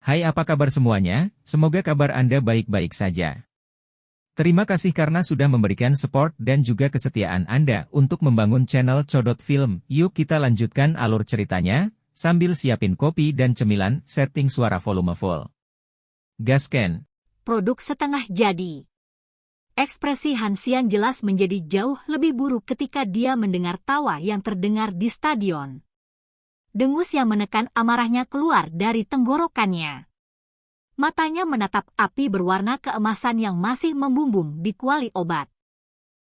Hai, apa kabar semuanya? Semoga kabar Anda baik-baik saja. Terima kasih karena sudah memberikan support dan juga kesetiaan Anda untuk membangun channel Codot Film. Yuk kita lanjutkan alur ceritanya, sambil siapin kopi dan cemilan, setting suara volume full. Gasken. Produk setengah jadi. Ekspresi Hansian jelas menjadi jauh lebih buruk ketika dia mendengar tawa yang terdengar di stadion. Dengus yang menekan amarahnya keluar dari tenggorokannya. Matanya menatap api berwarna keemasan yang masih membumbung di kuali obat.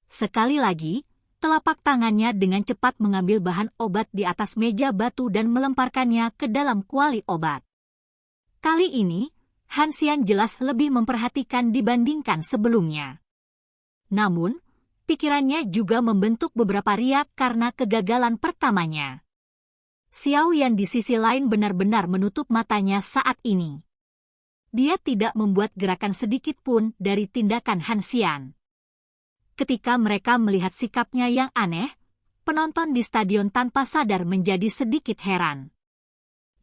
Sekali lagi, telapak tangannya dengan cepat mengambil bahan obat di atas meja batu dan melemparkannya ke dalam kuali obat. Kali ini, Hansian jelas lebih memperhatikan dibandingkan sebelumnya. Namun, pikirannya juga membentuk beberapa riak karena kegagalan pertamanya. Xiao Yan di sisi lain benar-benar menutup matanya saat ini. Dia tidak membuat gerakan sedikit pun dari tindakan Hansian. Ketika mereka melihat sikapnya yang aneh, penonton di stadion tanpa sadar menjadi sedikit heran.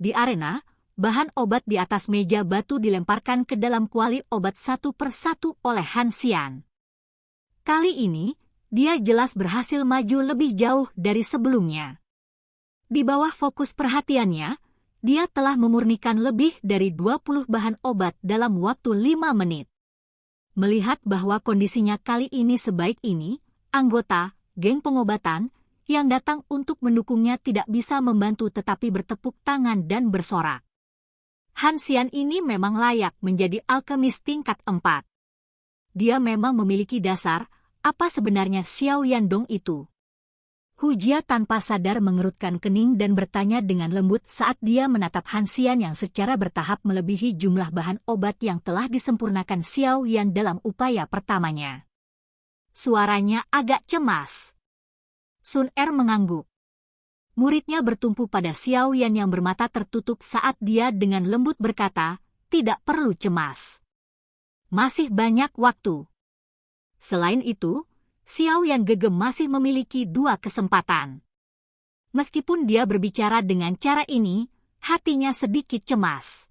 Di arena, bahan obat di atas meja batu dilemparkan ke dalam kuali obat satu persatu oleh Hansian. Kali ini, dia jelas berhasil maju lebih jauh dari sebelumnya. Di bawah fokus perhatiannya, dia telah memurnikan lebih dari 20 bahan obat dalam waktu 5 menit. Melihat bahwa kondisinya kali ini sebaik ini, anggota geng pengobatan yang datang untuk mendukungnya tidak bisa membantu tetapi bertepuk tangan dan bersorak. Hansian ini memang layak menjadi alkemis tingkat 4. Dia memang memiliki dasar, apa sebenarnya Xiao Yandong itu? Hujia tanpa sadar mengerutkan kening dan bertanya dengan lembut saat dia menatap Hansian yang secara bertahap melebihi jumlah bahan obat yang telah disempurnakan Xiao Yan dalam upaya pertamanya. Suaranya agak cemas. Sun Er mengangguk. Muridnya bertumpu pada Xiao Yan yang bermata tertutup saat dia dengan lembut berkata, "Tidak perlu cemas. Masih banyak waktu." Selain itu, Xiao Yan gegem masih memiliki 2 kesempatan. Meskipun dia berbicara dengan cara ini, hatinya sedikit cemas.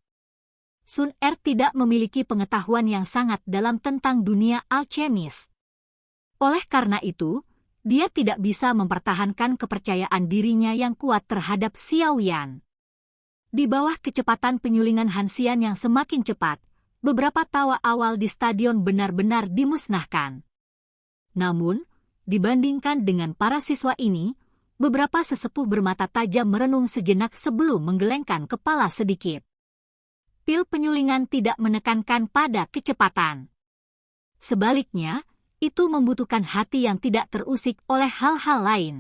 Sun Er tidak memiliki pengetahuan yang sangat dalam tentang dunia alkemis. Oleh karena itu, dia tidak bisa mempertahankan kepercayaan dirinya yang kuat terhadap Xiao Yan. Di bawah kecepatan penyulingan Hansian yang semakin cepat, beberapa tawa awal di stadion benar-benar dimusnahkan. Namun, dibandingkan dengan para siswa ini, beberapa sesepuh bermata tajam merenung sejenak sebelum menggelengkan kepala sedikit. Pil penyulingan tidak menekankan pada kecepatan. Sebaliknya, itu membutuhkan hati yang tidak terusik oleh hal-hal lain.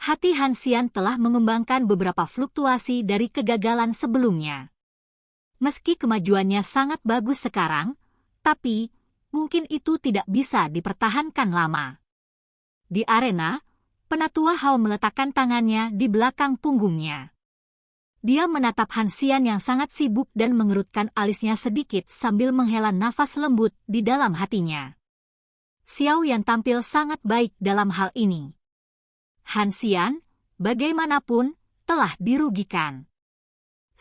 Hati Hansian telah mengembangkan beberapa fluktuasi dari kegagalan sebelumnya. Meski kemajuannya sangat bagus sekarang, tapi mungkin itu tidak bisa dipertahankan lama. Di arena, Penatua Hao meletakkan tangannya di belakang punggungnya. Dia menatap Hansian yang sangat sibuk dan mengerutkan alisnya sedikit sambil menghela nafas lembut di dalam hatinya. Xiao Yan tampil sangat baik dalam hal ini. Hansian, bagaimanapun, telah dirugikan.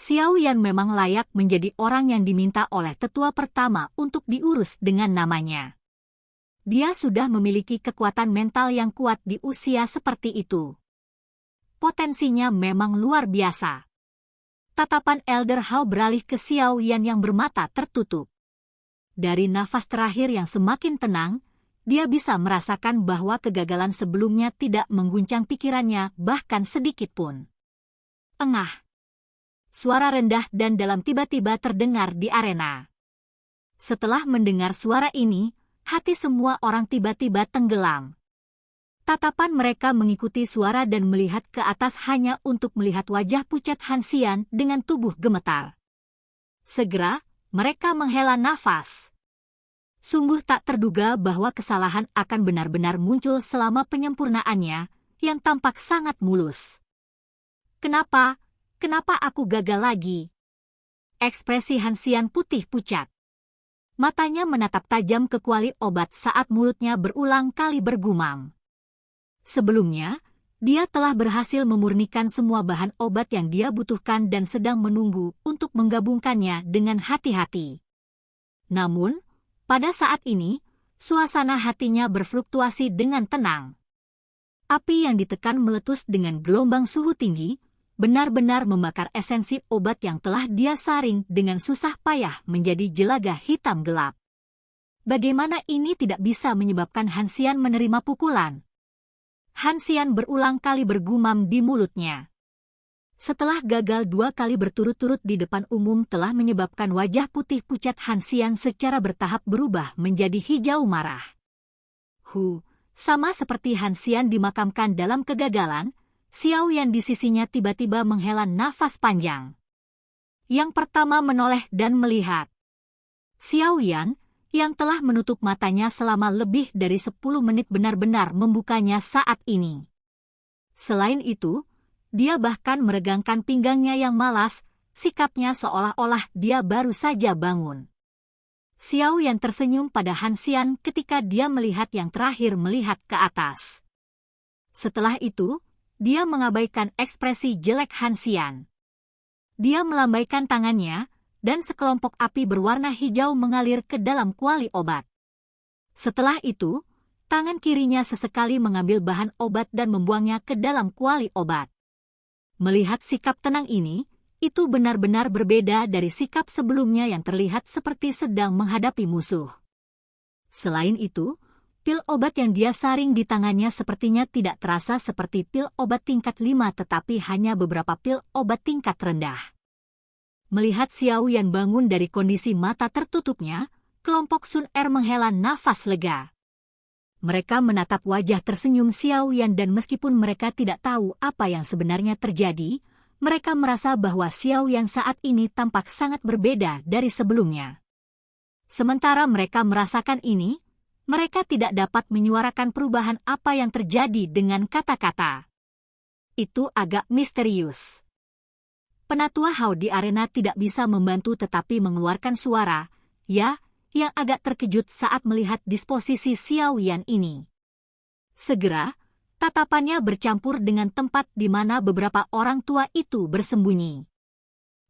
Xiao Yan memang layak menjadi orang yang diminta oleh tetua pertama untuk diurus dengan namanya. Dia sudah memiliki kekuatan mental yang kuat di usia seperti itu. Potensinya memang luar biasa. Tatapan Elder Hao beralih ke Xiao Yan yang bermata tertutup. Dari nafas terakhir yang semakin tenang, dia bisa merasakan bahwa kegagalan sebelumnya tidak mengguncang pikirannya bahkan sedikit pun. Engah. Suara rendah dan dalam tiba-tiba terdengar di arena. Setelah mendengar suara ini, hati semua orang tiba-tiba tenggelam. Tatapan mereka mengikuti suara dan melihat ke atas hanya untuk melihat wajah pucat Hansian dengan tubuh gemetar. Segera, mereka menghela nafas. Sungguh tak terduga bahwa kesalahan akan benar-benar muncul selama penyempurnaannya, yang tampak sangat mulus. Kenapa aku gagal lagi? Ekspresi Hansian putih pucat. Matanya menatap tajam ke kuali obat saat mulutnya berulang kali bergumam. Sebelumnya, Dia telah berhasil memurnikan semua bahan obat yang dia butuhkan dan sedang menunggu untuk menggabungkannya dengan hati-hati. Namun, pada saat ini, suasana hatinya berfluktuasi dengan tenang. Api yang ditekan meletus dengan gelombang suhu tinggi, benar-benar membakar esensi obat yang telah dia saring dengan susah payah menjadi jelaga hitam gelap. Bagaimana ini tidak bisa menyebabkan Han Xian menerima pukulan? Han Xian berulang kali bergumam di mulutnya. Setelah gagal 2 kali berturut-turut di depan umum telah menyebabkan wajah putih pucat Han Xian secara bertahap berubah menjadi hijau marah. Sama seperti Han Xian dimakamkan dalam kegagalan, Xiao Yan di sisinya tiba-tiba menghela nafas panjang. Yang pertama menoleh dan melihat Xiao Yan, yang telah menutup matanya selama lebih dari 10 menit benar-benar membukanya saat ini. Selain itu, dia bahkan meregangkan pinggangnya yang malas, sikapnya seolah-olah dia baru saja bangun. Xiao Yan tersenyum pada Han Xian ketika dia melihat yang terakhir melihat ke atas. Setelah itu, dia mengabaikan ekspresi jelek Han Xian. Dia melambaikan tangannya, dan sekelompok api berwarna hijau mengalir ke dalam kuali obat. Setelah itu, tangan kirinya sesekali mengambil bahan obat dan membuangnya ke dalam kuali obat. Melihat sikap tenang ini, itu benar-benar berbeda dari sikap sebelumnya yang terlihat seperti sedang menghadapi musuh. Selain itu, pil obat yang dia saring di tangannya sepertinya tidak terasa seperti pil obat tingkat 5 tetapi hanya beberapa pil obat tingkat rendah. Melihat Xiao Yan bangun dari kondisi mata tertutupnya, kelompok Sun Er menghela nafas lega. Mereka menatap wajah tersenyum Xiao Yan dan meskipun mereka tidak tahu apa yang sebenarnya terjadi, mereka merasa bahwa Xiao Yan saat ini tampak sangat berbeda dari sebelumnya. Sementara mereka merasakan ini, mereka tidak dapat menyuarakan perubahan apa yang terjadi dengan kata-kata. Itu agak misterius. Penatua Hao di arena tidak bisa membantu tetapi mengeluarkan suara, ya, yang agak terkejut saat melihat disposisi Xiao Yan ini. Segera, tatapannya bercampur dengan tempat di mana beberapa orang tua itu bersembunyi.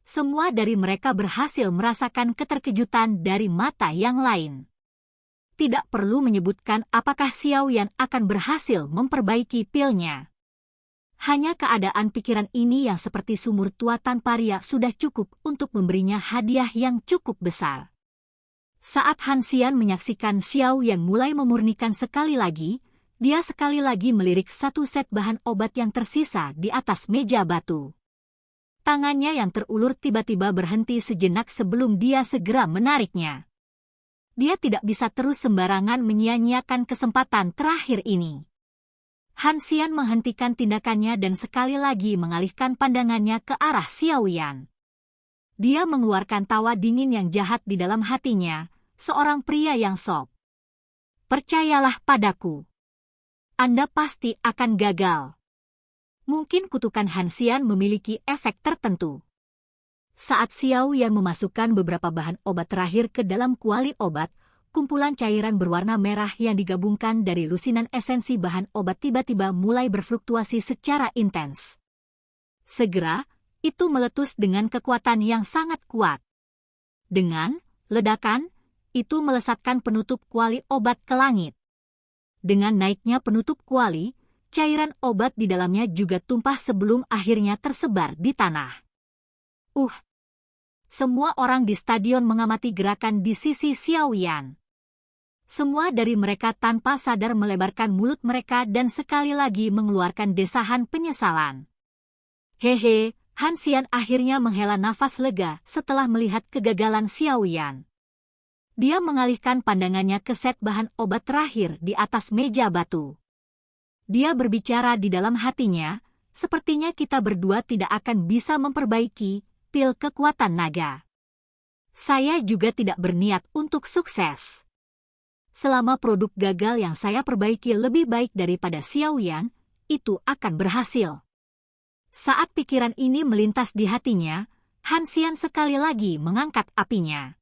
Semua dari mereka berhasil merasakan keterkejutan dari mata yang lain. Tidak perlu menyebutkan apakah Xiao Yan akan berhasil memperbaiki pilnya. Hanya keadaan pikiran ini yang seperti sumur tua tanpa riak sudah cukup untuk memberinya hadiah yang cukup besar. Saat Han Xian menyaksikan Xiao Yan mulai memurnikan sekali lagi, dia sekali lagi melirik 1 set bahan obat yang tersisa di atas meja batu. Tangannya yang terulur tiba-tiba berhenti sejenak sebelum dia segera menariknya. Dia tidak bisa terus sembarangan menyia-nyiakan kesempatan terakhir ini. Han Xian menghentikan tindakannya dan sekali lagi mengalihkan pandangannya ke arah Xiao Yan. Dia mengeluarkan tawa dingin yang jahat di dalam hatinya, seorang pria yang sob. Percayalah padaku. Anda pasti akan gagal. Mungkin kutukan Han Xian memiliki efek tertentu. Saat Xiao Yan memasukkan beberapa bahan obat terakhir ke dalam kuali obat, kumpulan cairan berwarna merah yang digabungkan dari lusinan esensi bahan obat tiba-tiba mulai berfluktuasi secara intens. Segera, itu meletus dengan kekuatan yang sangat kuat. Dengan ledakan, itu melesatkan penutup kuali obat ke langit. Dengan naiknya penutup kuali, cairan obat di dalamnya juga tumpah sebelum akhirnya tersebar di tanah. Semua orang di stadion mengamati gerakan di sisi Xiao Yan. Semua dari mereka tanpa sadar melebarkan mulut mereka dan sekali lagi mengeluarkan desahan penyesalan. Hehe, Han Xian akhirnya menghela nafas lega setelah melihat kegagalan Xiao Yan. Dia mengalihkan pandangannya ke set bahan obat terakhir di atas meja batu. Dia berbicara di dalam hatinya, sepertinya kita berdua tidak akan bisa memperbaiki pil kekuatan naga. Saya juga tidak berniat untuk sukses. Selama produk gagal yang saya perbaiki lebih baik daripada Xiao Yan, itu akan berhasil. Saat pikiran ini melintas di hatinya, Han Xian sekali lagi mengangkat apinya.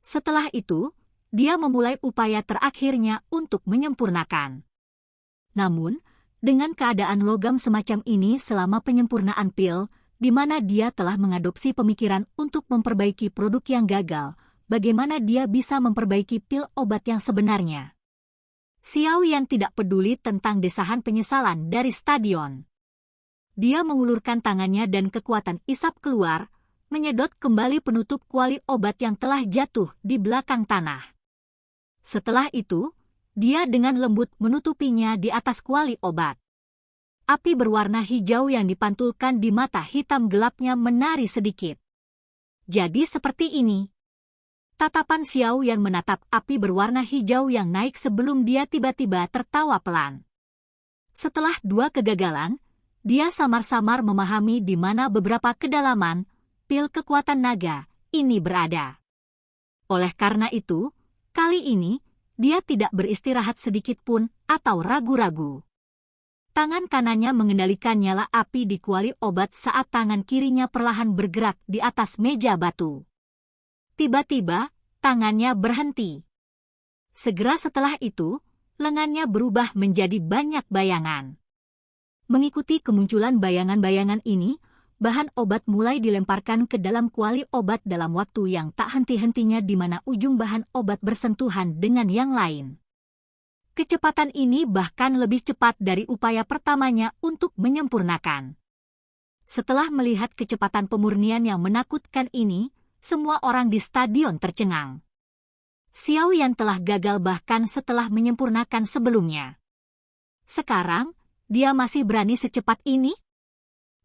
Setelah itu, dia memulai upaya terakhirnya untuk menyempurnakan. Namun, dengan keadaan logam semacam ini selama penyempurnaan pil, di mana dia telah mengadopsi pemikiran untuk memperbaiki produk yang gagal, bagaimana dia bisa memperbaiki pil obat yang sebenarnya? Xiao Yan tidak peduli tentang desahan penyesalan dari stadion. Dia mengulurkan tangannya dan kekuatan isap keluar, menyedot kembali penutup kuali obat yang telah jatuh di belakang tanah. Setelah itu, dia dengan lembut menutupinya di atas kuali obat. Api berwarna hijau yang dipantulkan di mata hitam gelapnya menari sedikit. Jadi seperti ini. Tatapan Xiao Yan menatap api berwarna hijau yang naik sebelum dia tiba-tiba tertawa pelan. Setelah 2 kegagalan, dia samar-samar memahami di mana beberapa kedalaman pil kekuatan naga ini berada. Oleh karena itu, kali ini, dia tidak beristirahat sedikit pun atau ragu-ragu. Tangan kanannya mengendalikan nyala api di kuali obat saat tangan kirinya perlahan bergerak di atas meja batu. Tiba-tiba, tangannya berhenti. Segera setelah itu, lengannya berubah menjadi banyak bayangan. Mengikuti kemunculan bayangan-bayangan ini, bahan obat mulai dilemparkan ke dalam kuali obat dalam waktu yang tak henti-hentinya di mana ujung bahan obat bersentuhan dengan yang lain. Kecepatan ini bahkan lebih cepat dari upaya pertamanya untuk menyempurnakan. Setelah melihat kecepatan pemurnian yang menakutkan ini, semua orang di stadion tercengang. Xiao Yan telah gagal bahkan setelah menyempurnakan sebelumnya. Sekarang, dia masih berani secepat ini?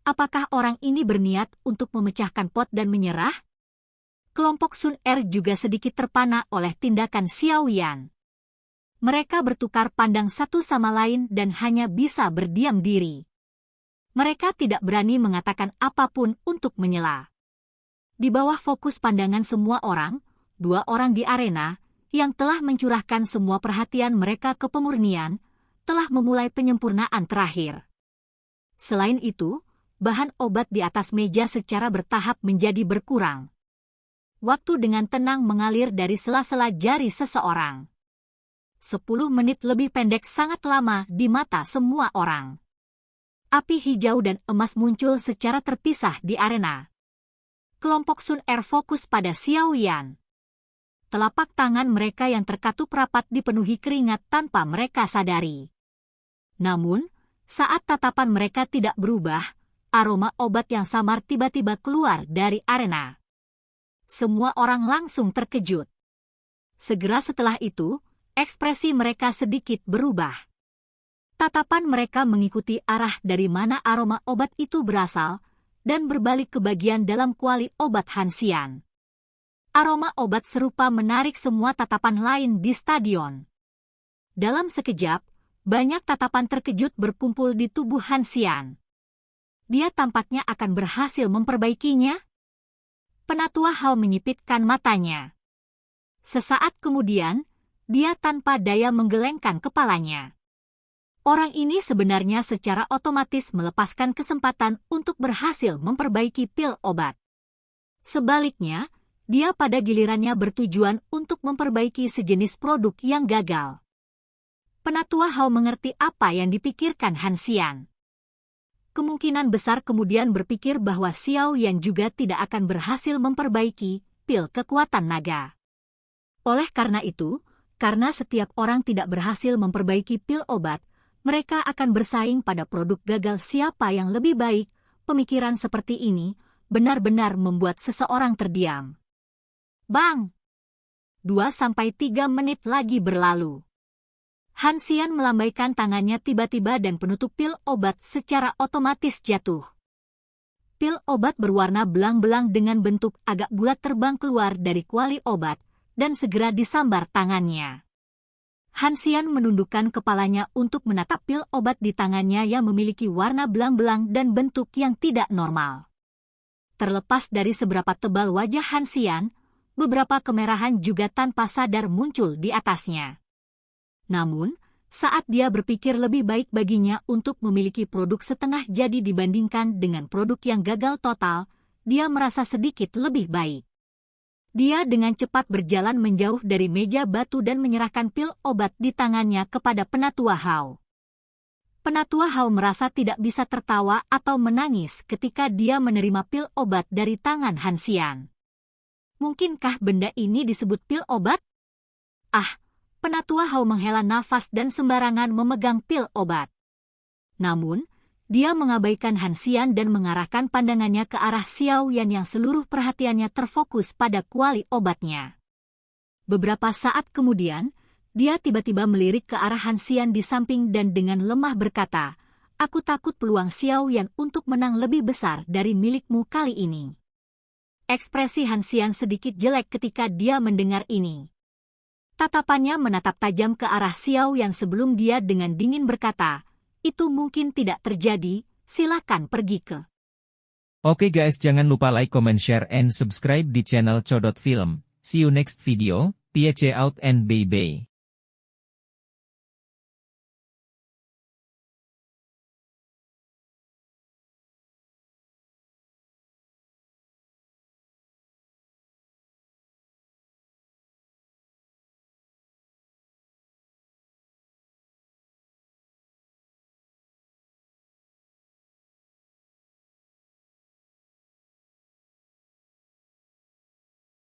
Apakah orang ini berniat untuk memecahkan pot dan menyerah? Kelompok Sun Er juga sedikit terpana oleh tindakan Xiao Yan. Mereka bertukar pandang satu sama lain dan hanya bisa berdiam diri. Mereka tidak berani mengatakan apapun untuk menyela. Di bawah fokus pandangan semua orang, 2 orang di arena, yang telah mencurahkan semua perhatian mereka ke pemurnian, telah memulai penyempurnaan terakhir. Selain itu, bahan obat di atas meja secara bertahap menjadi berkurang. Waktu dengan tenang mengalir dari sela-sela jari seseorang. 10 menit lebih pendek sangat lama di mata semua orang. Api hijau dan emas muncul secara terpisah di arena. Kelompok Sun Er fokus pada Xiao Yan. Telapak tangan mereka yang terkatup rapat dipenuhi keringat tanpa mereka sadari. Namun, saat tatapan mereka tidak berubah, aroma obat yang samar tiba-tiba keluar dari arena. Semua orang langsung terkejut. Segera setelah itu, ekspresi mereka sedikit berubah. Tatapan mereka mengikuti arah dari mana aroma obat itu berasal, dan berbalik ke bagian dalam kuali obat Hanxian. Aroma obat serupa menarik semua tatapan lain di stadion. Dalam sekejap, banyak tatapan terkejut berkumpul di tubuh Hanxian. Dia tampaknya akan berhasil memperbaikinya. Penatua Hao menyipitkan matanya. Sesaat kemudian, dia tanpa daya menggelengkan kepalanya. Orang ini sebenarnya secara otomatis melepaskan kesempatan untuk berhasil memperbaiki pil obat. Sebaliknya, dia pada gilirannya bertujuan untuk memperbaiki sejenis produk yang gagal. Penatua Hao mengerti apa yang dipikirkan Hanxian. Kemungkinan besar kemudian berpikir bahwa Xiao Yan juga tidak akan berhasil memperbaiki pil kekuatan naga. Oleh karena itu, karena setiap orang tidak berhasil memperbaiki pil obat, mereka akan bersaing pada produk gagal siapa yang lebih baik. Pemikiran seperti ini benar-benar membuat seseorang terdiam. Bang! 2-3 menit lagi berlalu. Hanxian melambaikan tangannya tiba-tiba dan penutup pil obat secara otomatis jatuh. Pil obat berwarna belang-belang dengan bentuk agak bulat terbang keluar dari kuali obat dan segera disambar tangannya. Hanxian menundukkan kepalanya untuk menatap pil obat di tangannya yang memiliki warna belang-belang dan bentuk yang tidak normal. Terlepas dari seberapa tebal wajah Hanxian, beberapa kemerahan juga tanpa sadar muncul di atasnya. Namun, saat dia berpikir lebih baik baginya untuk memiliki produk setengah jadi dibandingkan dengan produk yang gagal total, dia merasa sedikit lebih baik. Dia dengan cepat berjalan menjauh dari meja batu dan menyerahkan pil obat di tangannya kepada Penatua Hao. Penatua Hao merasa tidak bisa tertawa atau menangis ketika dia menerima pil obat dari tangan Han Xian. Mungkinkah benda ini disebut pil obat? Penatua Hao menghela nafas dan sembarangan memegang pil obat. Namun, dia mengabaikan Han Xian dan mengarahkan pandangannya ke arah Xiao Yan yang seluruh perhatiannya terfokus pada kuali obatnya. Beberapa saat kemudian, dia tiba-tiba melirik ke arah Han Xian di samping dan dengan lemah berkata, "Aku takut peluang Xiao Yan untuk menang lebih besar dari milikmu kali ini." Ekspresi Han Xian sedikit jelek ketika dia mendengar ini. Tatapannya menatap tajam ke arah Xiao Yan sebelum dia dengan dingin berkata, "Itu mungkin tidak terjadi, silakan pergi ke." Oke guys, jangan lupa like, comment, share, and subscribe di channel Codot Film. See you next video, peace out and bye-bye.